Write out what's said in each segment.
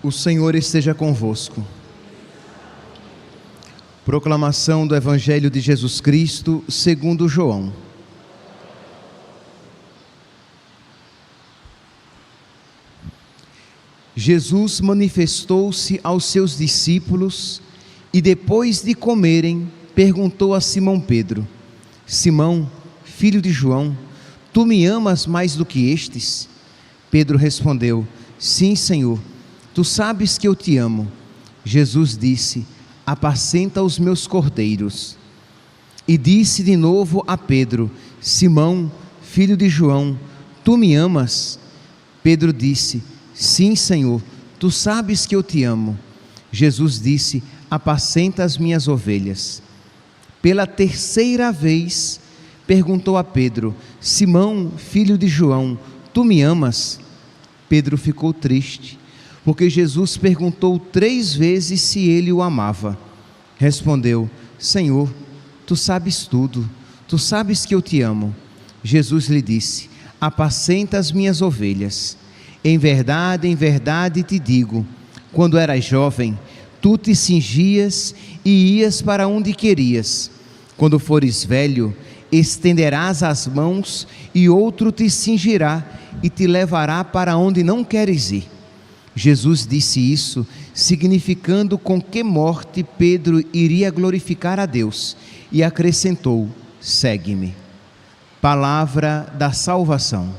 O Senhor esteja convosco. Proclamação do Evangelho de Jesus Cristo segundo João. Jesus manifestou-se aos seus discípulos e, depois de comerem, perguntou a Simão Pedro: Simão, filho de João, tu me amas mais do que estes? Pedro respondeu: Sim, Senhor, tu sabes que eu te amo. Jesus disse: apacenta os meus cordeiros. E disse de novo a Pedro: Simão, filho de João, tu me amas? Pedro disse: Sim, Senhor, tu sabes que eu te amo. Jesus disse: apacenta as minhas ovelhas. Pela terceira vez perguntou a Pedro: Simão, filho de João, tu me amas? Pedro ficou triste, porque Jesus perguntou 3 vezes se ele o amava. Respondeu: Senhor, tu sabes tudo, tu sabes que eu te amo. Jesus lhe disse: apacenta as minhas ovelhas. Em verdade te digo, quando eras jovem, tu te cingias e ias para onde querias. Quando fores velho, estenderás as mãos e outro te cingirá e te levará para onde não queres ir. Jesus disse isso, significando com que morte Pedro iria glorificar a Deus, e acrescentou: segue-me. Palavra da salvação.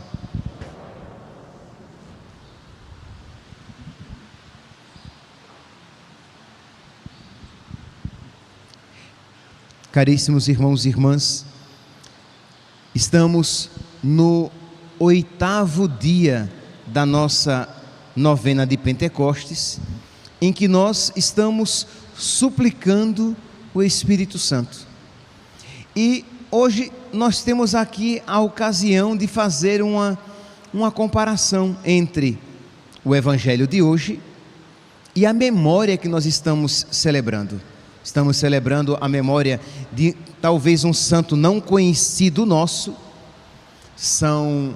Caríssimos irmãos e irmãs, estamos no 8º dia da nossa novena de Pentecostes, em que nós estamos suplicando o Espírito Santo. E hoje nós temos aqui a ocasião de fazer uma comparação entre o Evangelho de hoje e a memória que nós estamos celebrando. Estamos celebrando a memória de talvez um santo não conhecido nosso, São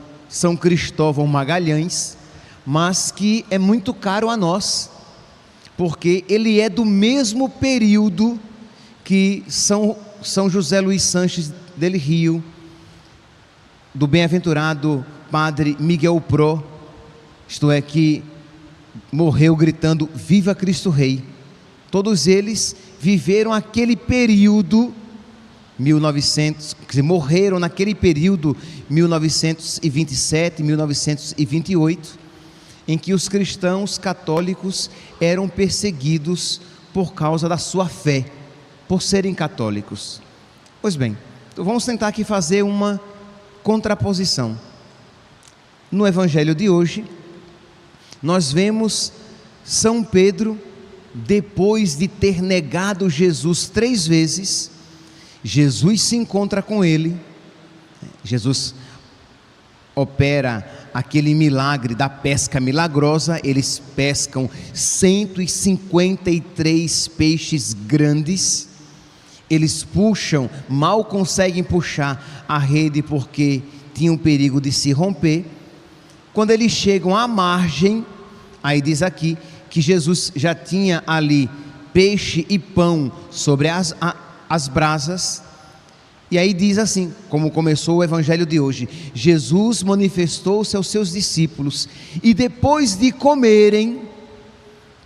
Cristóvão Magalhães, mas que é muito caro a nós, porque ele é do mesmo período que São José Luís Sanches del Rio, do bem-aventurado Padre Miguel Pro, isto é, que morreu gritando: Viva Cristo Rei! Todos eles viveram aquele período, morreram naquele período 1927, 1928, em que os cristãos católicos eram perseguidos por causa da sua fé, por serem católicos. Pois bem, então vamos tentar aqui fazer uma contraposição. No Evangelho de hoje, nós vemos São Pedro, depois de ter negado Jesus 3 vezes, Jesus se encontra com ele. Jesus opera aquele milagre da pesca milagrosa. Eles pescam 153 peixes grandes. Eles puxam, mal conseguem puxar a rede porque tinham perigo de se romper. Quando eles chegam à margem, aí diz aqui que Jesus já tinha ali peixe e pão sobre as brasas. E aí diz assim, como começou o Evangelho de hoje: Jesus manifestou-se aos seus discípulos e, depois de comerem,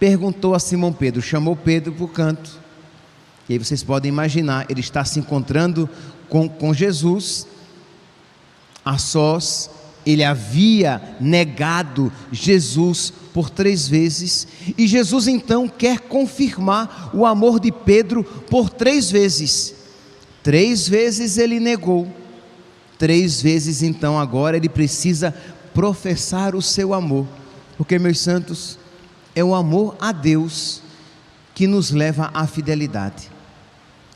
perguntou a Simão Pedro, chamou Pedro para o canto. E aí vocês podem imaginar, ele está se encontrando com Jesus a sós. Ele havia negado Jesus por 3 vezes, e Jesus então quer confirmar o amor de Pedro por 3 vezes. 3 vezes ele negou, 3 vezes então agora ele precisa professar o seu amor, porque, meus santos, é o amor a Deus que nos leva à fidelidade.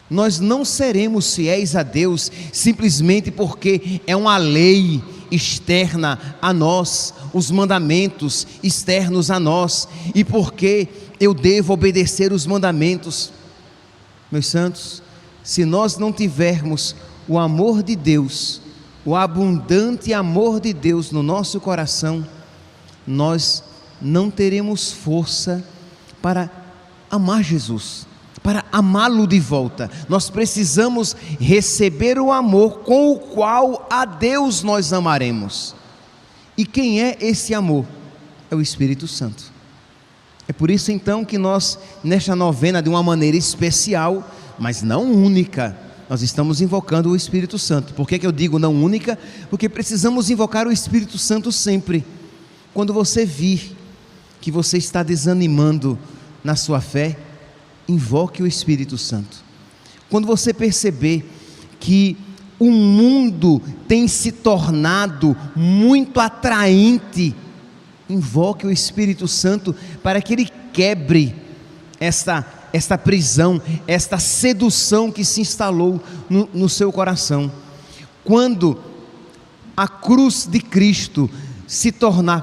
Nós não seremos fiéis a Deus simplesmente porque é uma lei externa a nós, os mandamentos externos a nós, e porque eu devo obedecer os mandamentos. Meus santos, se nós não tivermos o amor de Deus, o abundante amor de Deus no nosso coração, nós não teremos força para amar Jesus, para amá-lo de volta. Nós precisamos receber o amor com o qual a Deus nós amaremos. E quem é esse amor? É o Espírito Santo. É por isso então que nós, nesta novena, de uma maneira especial, mas não única, nós estamos invocando o Espírito Santo. Por que eu digo não única? Porque precisamos invocar o Espírito Santo sempre. Quando você vir que você está desanimando na sua fé, invoque o Espírito Santo. Quando você perceber que o mundo tem se tornado muito atraente, invoque o Espírito Santo para que ele quebre esta prisão, esta sedução que se instalou no seu coração. Quando a cruz de Cristo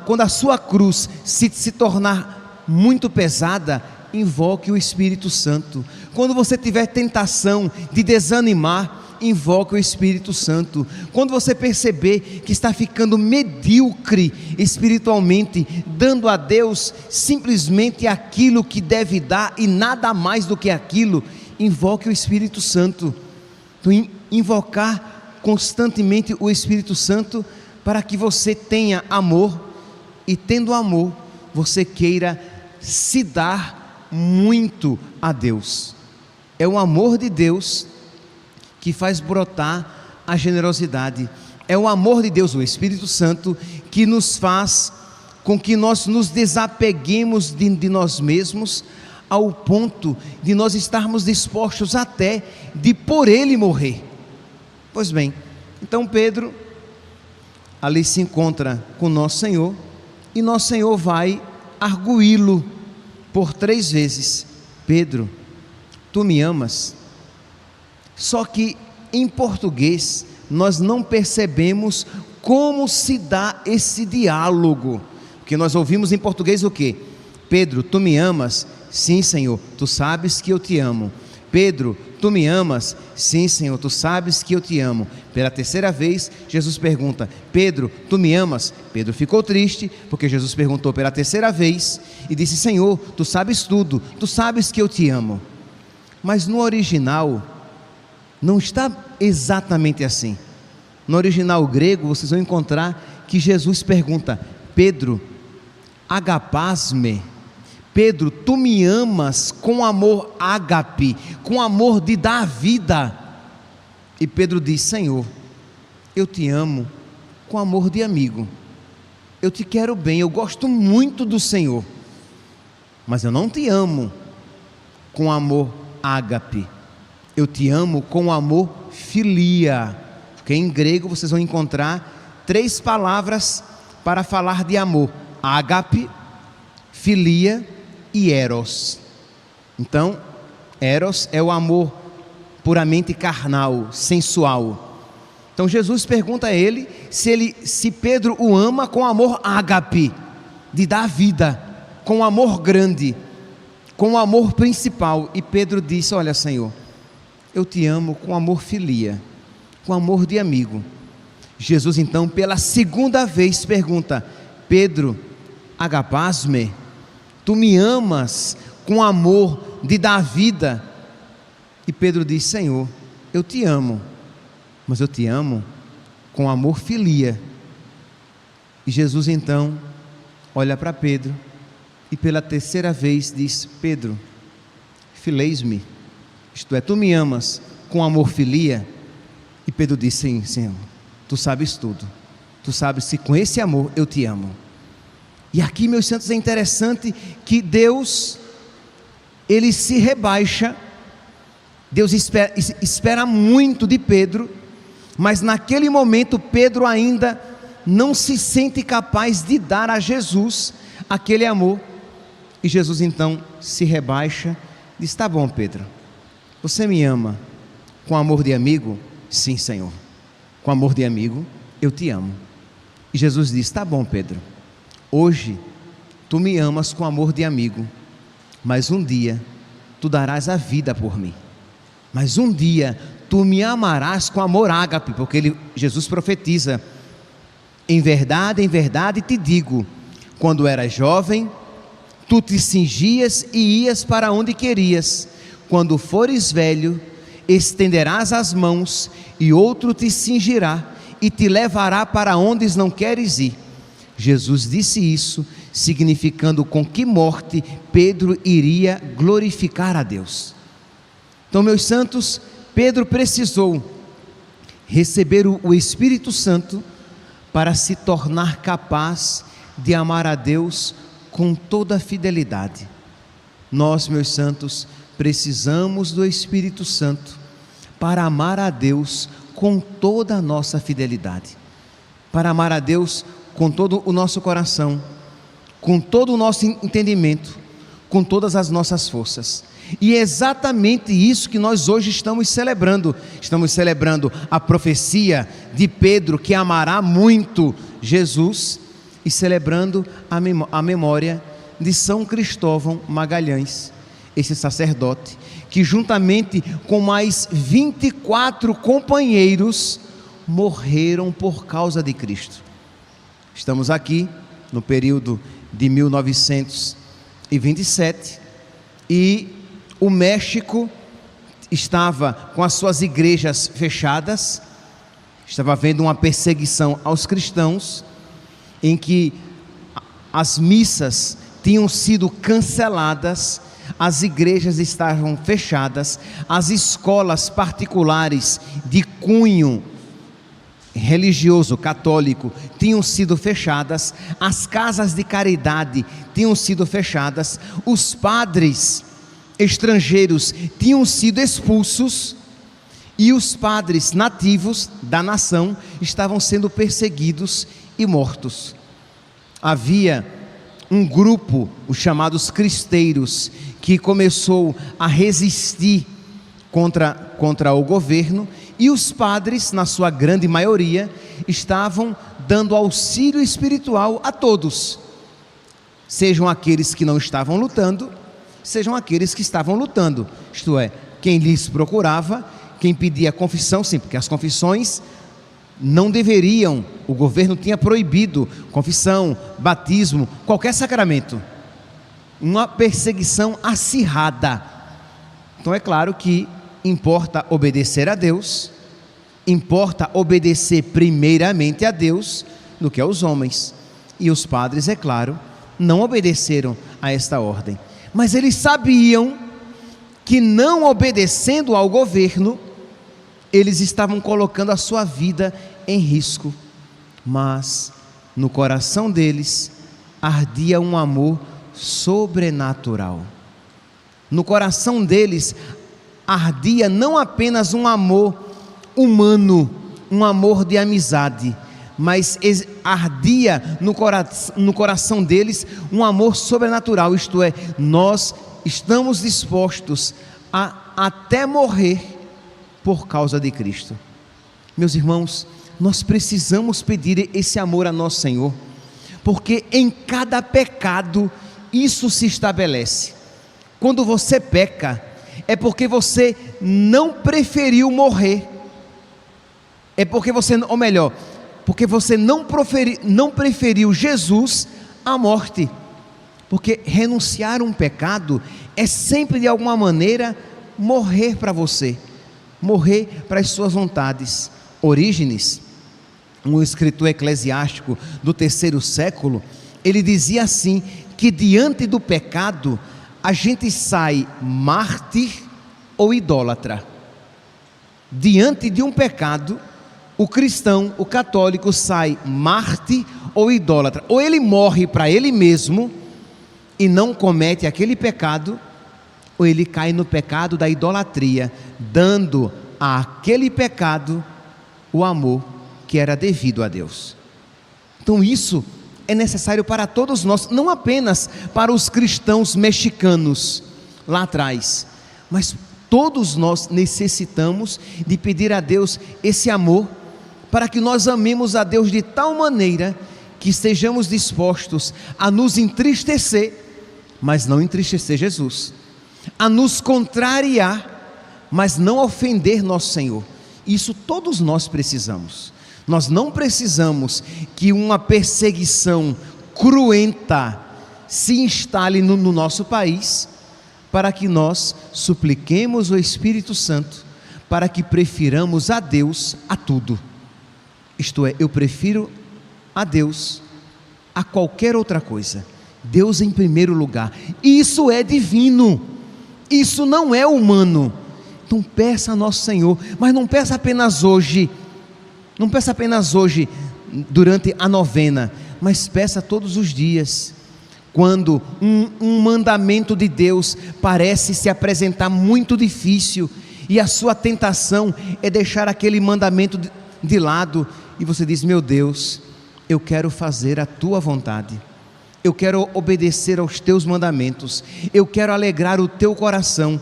quando a sua cruz se tornar muito pesada, invoque o Espírito Santo. Quando você tiver tentação de desanimar, invoque o Espírito Santo. Quando você perceber que está ficando medíocre espiritualmente, dando a Deus simplesmente aquilo que deve dar e nada mais do que aquilo, invoque o Espírito Santo. Então, invocar constantemente o Espírito Santo para que você tenha amor, e tendo amor, você queira se dar muito a Deus. É o amor de Deus que faz brotar a generosidade. É o amor de Deus, o Espírito Santo, que nos faz com que nós nos desapeguemos de nós mesmos, ao ponto de nós estarmos dispostos até de por Ele morrer. Pois bem, então Pedro ali se encontra com Nosso Senhor, e Nosso Senhor vai arguí-lo por 3 vezes: Pedro, tu me amas? Só que em português nós não percebemos como se dá esse diálogo, porque nós ouvimos em português o quê? Pedro, tu me amas? Sim, Senhor, tu sabes que eu te amo. Pedro, tu me amas? Sim, Senhor, tu sabes que eu te amo. Pela 3ª vez, Jesus pergunta: Pedro, tu me amas? Pedro ficou triste, porque Jesus perguntou pela 3ª vez, e disse: Senhor, tu sabes tudo, tu sabes que eu te amo. Mas no original, não está exatamente assim. No original grego, vocês vão encontrar que Jesus pergunta: Pedro, agapasme? Pedro, tu me amas com amor ágape, com amor de dar vida? E Pedro diz: Senhor, eu te amo com amor de amigo, eu te quero bem, eu gosto muito do Senhor, mas eu não te amo com amor ágape, eu te amo com amor filia, porque em grego vocês vão encontrar 3 palavras para falar de amor: ágape, filia e eros. Então, eros é o amor puramente carnal, sensual. Então Jesus pergunta a ele se Pedro o ama com amor ágape, de dar vida, com amor grande, com amor principal. E Pedro disse: olha, Senhor, eu te amo com amor filia, com amor de amigo. Jesus então pela 2ª vez pergunta: Pedro, agapasme? Tu me amas com amor de dar vida? E Pedro diz: Senhor, eu te amo, mas eu te amo com amor filia. E Jesus então olha para Pedro e pela 3ª vez diz: Pedro, fileis-me, isto é, tu me amas com amor filia? E Pedro diz: sim, Senhor, tu sabes tudo, tu sabes que com esse amor eu te amo. E aqui, meus santos, é interessante que Deus, Ele se rebaixa. Deus espera muito de Pedro, mas naquele momento Pedro ainda não se sente capaz de dar a Jesus aquele amor. E Jesus então se rebaixa, diz: tá bom, Pedro, você me ama com amor de amigo? Sim, Senhor, com amor de amigo eu te amo. E Jesus diz: tá bom, Pedro, hoje tu me amas com amor de amigo, mas um dia tu darás a vida por mim. Mas um dia tu me amarás com amor ágape, porque Jesus profetiza: em verdade te digo, Quando eras jovem, tu te cingias e ias para onde querias. Quando fores velho, estenderás as mãos e outro te cingirá e te levará para onde não queres ir. Jesus disse isso, significando com que morte Pedro iria glorificar a Deus. Então, meus santos, Pedro precisou receber o Espírito Santo para se tornar capaz de amar a Deus com toda a fidelidade. Nós, meus santos, precisamos do Espírito Santo para amar a Deus com toda a nossa fidelidade, para amar a Deus com todo o nosso coração, com todo o nosso entendimento, com todas as nossas forças. E é exatamente isso que nós hoje estamos celebrando. Estamos celebrando a profecia de Pedro, que amará muito Jesus, e celebrando a memória de São Cristóvão Magalhães, esse sacerdote, que juntamente com mais 24 companheiros morreram por causa de Cristo. Estamos aqui no período de 1927 e o México estava com as suas igrejas fechadas, estava havendo uma perseguição aos cristãos, em que as missas tinham sido canceladas, as igrejas estavam fechadas, as escolas particulares de cunho religioso católico tinham sido fechadas, as casas de caridade tinham sido fechadas, os padres estrangeiros tinham sido expulsos e os padres nativos da nação estavam sendo perseguidos e mortos. Havia um grupo, os chamados cristeiros, que começou a resistir contra o governo, e os padres, na sua grande maioria, estavam dando auxílio espiritual a todos, sejam aqueles que não estavam lutando, sejam aqueles que estavam lutando, isto é, quem lhes procurava, quem pedia confissão, sim, porque as confissões não deveriam, o governo tinha proibido confissão, batismo, qualquer sacramento, uma perseguição acirrada. Então é claro que importa obedecer a Deus, importa obedecer primeiramente a Deus do que aos homens, e os padres, é claro, não obedeceram a esta ordem, mas eles sabiam que não obedecendo ao governo, eles estavam colocando a sua vida em risco, mas no coração deles ardia um amor sobrenatural. No coração deles ardia não apenas um amor humano, um amor de amizade, mas ardia no coração deles um amor sobrenatural, isto é, nós estamos dispostos a até morrer por causa de Cristo. Meus irmãos, nós precisamos pedir esse amor a nosso Senhor, porque em cada pecado isso se estabelece. Quando você peca, é porque você não preferiu morrer, é porque você, ou melhor, porque você não preferiu Jesus à morte, porque renunciar a um pecado é sempre de alguma maneira morrer para você, morrer para as suas vontades. Orígenes, um escritor eclesiástico do 3º século, ele dizia assim, que diante do pecado, a gente sai mártir ou idólatra. Diante de um pecado, o cristão, o católico, sai mártir ou idólatra. Ou ele morre para ele mesmo e não comete aquele pecado, ou ele cai no pecado da idolatria, dando àquele pecado o amor que era devido a Deus. Então isso é necessário para todos nós, não apenas para os cristãos mexicanos lá atrás, mas todos nós necessitamos de pedir a Deus esse amor, para que nós amemos a Deus de tal maneira que estejamos dispostos a nos entristecer, mas não entristecer Jesus, a nos contrariar, mas não ofender nosso Senhor. Isso todos nós precisamos. Nós não precisamos que uma perseguição cruenta se instale no nosso país, para que nós supliquemos o Espírito Santo, para que prefiramos a Deus a tudo. Isto é, eu prefiro a Deus a qualquer outra coisa. Deus em primeiro lugar. Isso é divino, isso não é humano. Então peça a nosso Senhor, mas não peça apenas hoje, não peça apenas hoje durante a novena, mas peça todos os dias. Quando um mandamento de Deus parece se apresentar muito difícil, e a sua tentação é deixar aquele mandamento de lado, e você diz: meu Deus, eu quero fazer a tua vontade, eu quero obedecer aos teus mandamentos, eu quero alegrar o teu coração,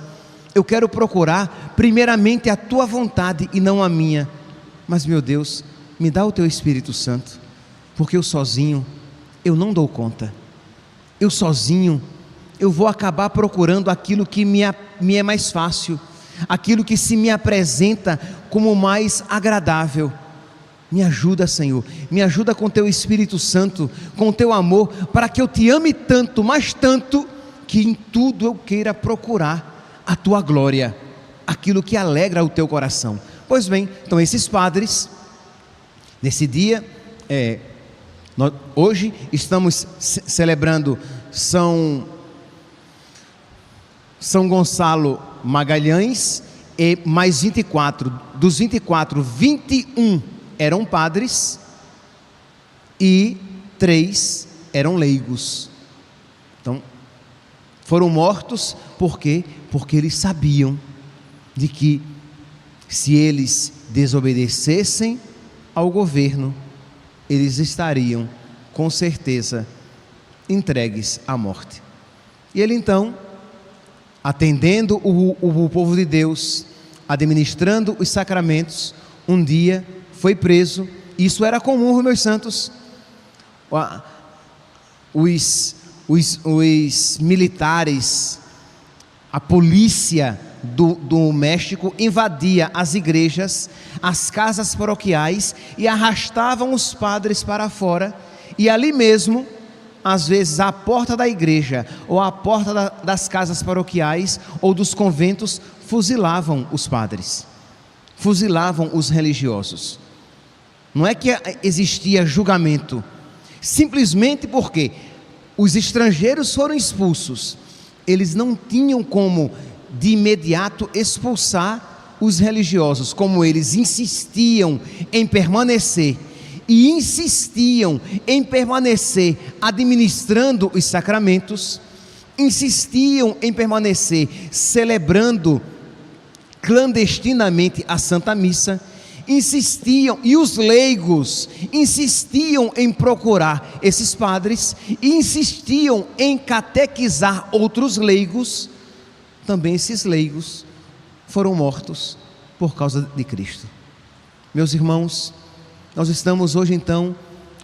eu quero procurar primeiramente a tua vontade e não a minha. Mas meu Deus, me dá o teu Espírito Santo, porque eu sozinho, eu não dou conta. Eu sozinho, eu vou acabar procurando aquilo que me é mais fácil, aquilo que se me apresenta como mais agradável. Me ajuda, Senhor, me ajuda com teu Espírito Santo, com teu amor, para que eu te ame tanto, mas tanto, que em tudo eu queira procurar a tua glória, aquilo que alegra o teu coração. Pois bem, então esses padres, nesse dia, hoje estamos celebrando São Gonçalo Magalhães, e mais 24, dos 24, 21 eram padres e 3 eram leigos. Então, foram mortos por quê? Porque eles sabiam de que se eles desobedecessem ao governo, eles estariam com certeza entregues à morte. E ele então, atendendo o povo de Deus, administrando os sacramentos, um dia foi preso. Isso era comum, meus santos. Os militares, a polícia do México invadia as igrejas, as casas paroquiais, e arrastavam os padres para fora, e ali mesmo, às vezes à porta da igreja, ou à porta das casas paroquiais, ou dos conventos, fuzilavam os padres, fuzilavam os religiosos. Não é que existia julgamento, simplesmente porque os estrangeiros foram expulsos, eles não tinham como de imediato expulsar os religiosos. Como eles insistiam em permanecer, e insistiam em permanecer administrando os sacramentos, insistiam em permanecer celebrando clandestinamente a Santa Missa, insistiam, e os leigos insistiam em procurar esses padres, e insistiam em catequizar outros leigos. Também esses leigos foram mortos por causa de Cristo. Meus irmãos, nós estamos hoje então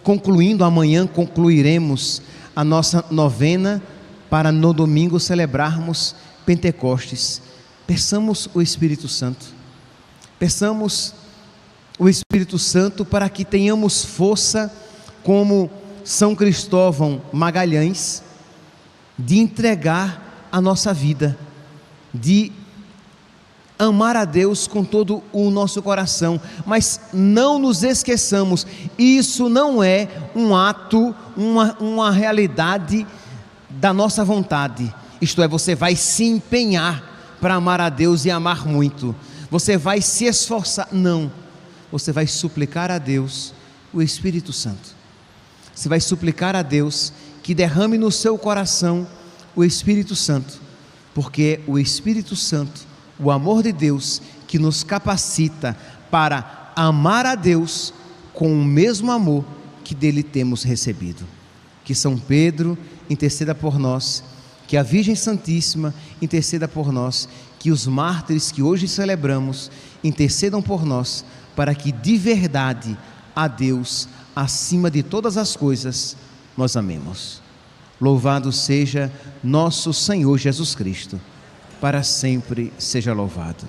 concluindo, amanhã concluiremos a nossa novena, para no domingo celebrarmos Pentecostes. Peçamos o Espírito Santo, peçamos o Espírito Santo para que tenhamos força, como São Cristóvão Magalhães, de entregar a nossa vida, de amar a Deus com todo o nosso coração. Mas não nos esqueçamos, isso não é um ato, uma realidade da nossa vontade. Isto é, você vai se empenhar para amar a Deus e amar muito, você vai se esforçar. Não, você vai suplicar a Deus o Espírito Santo. Você vai suplicar a Deus que derrame no seu coração o Espírito Santo, porque é o Espírito Santo, o amor de Deus, que nos capacita para amar a Deus com o mesmo amor que dele temos recebido. Que São Pedro interceda por nós, que a Virgem Santíssima interceda por nós, que os mártires que hoje celebramos intercedam por nós, para que de verdade a Deus, acima de todas as coisas, nós amemos. Louvado seja nosso Senhor Jesus Cristo, para sempre seja louvado.